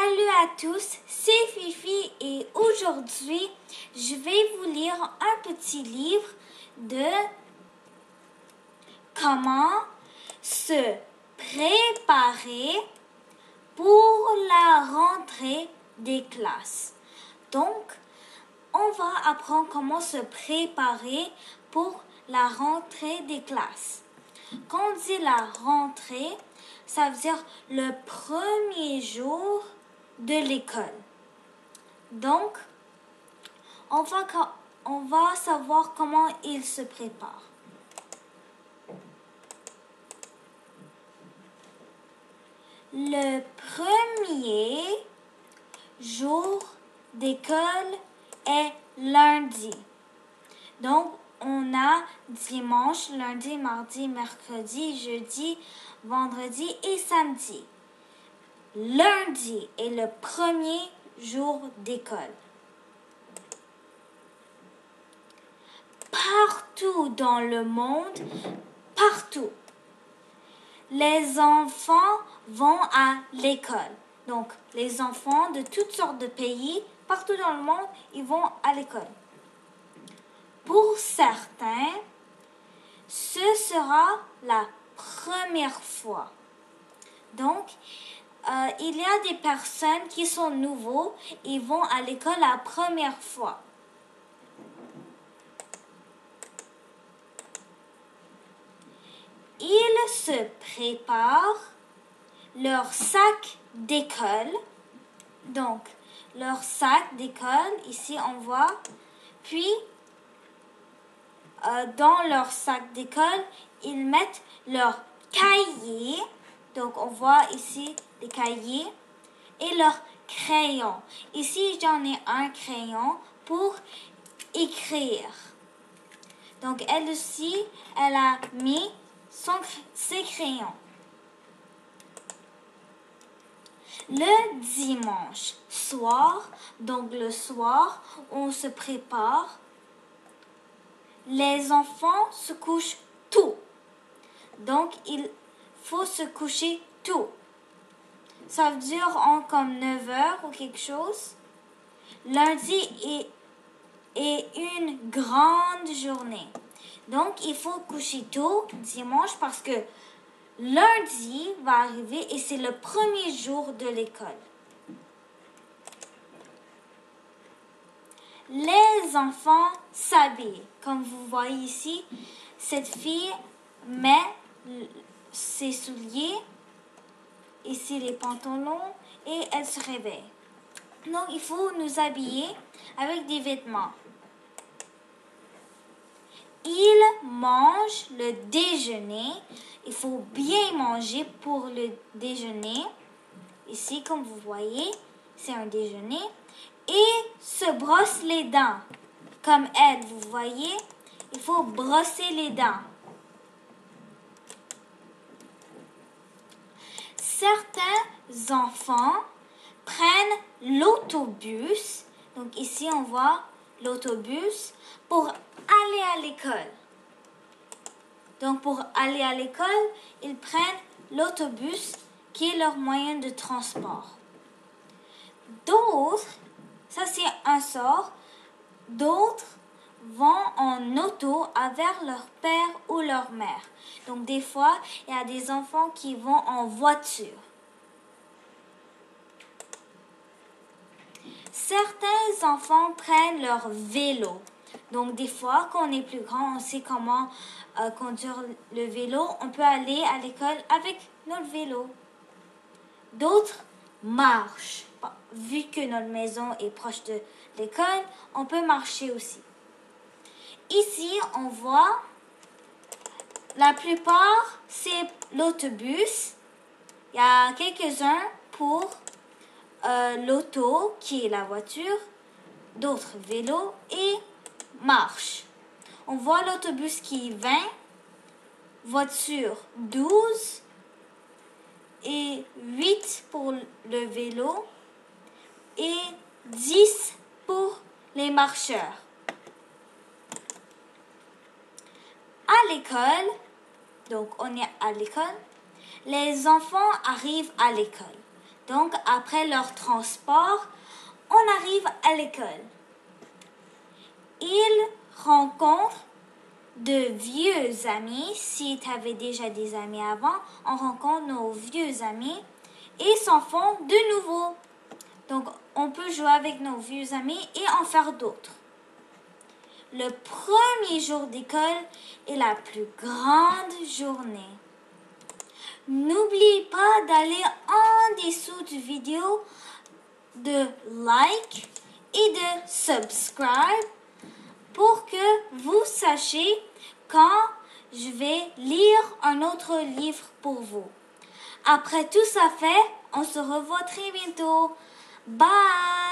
Salut à tous, c'est Fifi et aujourd'hui, je vais vous lire un petit livre de comment se préparer pour la rentrée des classes. Donc, on va apprendre comment se préparer pour la rentrée des classes. Quand on dit la rentrée, ça veut dire le premier jour de l'école. Donc, on va savoir comment il se prépare. Le premier jour d'école est lundi. Donc, on a dimanche, lundi, mardi, mercredi, jeudi, vendredi et samedi. Lundi est le premier jour d'école. Partout dans le monde, partout, les enfants vont à l'école. Donc, les enfants de toutes sortes de pays, partout dans le monde, ils vont à l'école. Pour certains, ce sera la première fois. Donc, il y a des personnes qui sont nouveaux, ils vont à l'école la première fois. Ils se préparent leur sac d'école. Donc, leur sac d'école, ici on voit. Puis, dans leur sac d'école, ils mettent leur cahier. Donc, on voit ici les cahiers et leurs crayons. Ici, j'en ai un crayon pour écrire. Donc, elle aussi, elle a mis ses crayons. Le dimanche soir, donc le soir, on se prépare. Les enfants se couchent tôt. Donc, il faut se coucher tôt. Ça veut dire comme 9 heures ou quelque chose. Lundi est une grande journée. Donc, il faut coucher tôt dimanche parce que lundi va arriver et c'est le premier jour de l'école. Les enfants s'habillent. Comme vous voyez ici, cette fille met ses souliers, ici les pantalons, et elle se réveille. Donc, il faut nous habiller avec des vêtements. Ils mangent le déjeuner. Il faut bien manger pour le déjeuner. Ici, comme vous voyez, c'est un déjeuner. Et se brossent les dents. Comme elle, vous voyez, il faut brosser les dents. Certains enfants prennent l'autobus. Donc ici, on voit l'autobus pour aller à l'école. Donc pour aller à l'école, ils prennent l'autobus qui est leur moyen de transport. D'autres, ça c'est un sort, d'autres vont en auto avec leur père ou leur mère. Donc des fois, il y a des enfants qui vont en voiture. Certains enfants prennent leur vélo. Donc des fois, quand on est plus grand, on sait comment conduire le vélo. On peut aller à l'école avec notre vélo. D'autres marchent. Vu que notre maison est proche de l'école, on peut marcher aussi. Ici, on voit, la plupart, c'est l'autobus. Il y a quelques-uns pour l'auto, qui est la voiture, d'autres vélos et marche. On voit l'autobus qui est 20, voiture 12 et 8 pour le vélo et 10 pour les marcheurs. À l'école, donc on est à l'école, les enfants arrivent à l'école. Donc, après leur transport, on arrive à l'école. Ils rencontrent de vieux amis. Si tu avais déjà des amis avant, on rencontre nos vieux amis et s'en font de nouveau. Donc, on peut jouer avec nos vieux amis et en faire d'autres. Le premier jour d'école est la plus grande journée. N'oublie pas d'aller en dessous du vidéo de like et de subscribe pour que vous sachiez quand je vais lire un autre livre pour vous. Après tout ça fait, on se revoit très bientôt. Bye!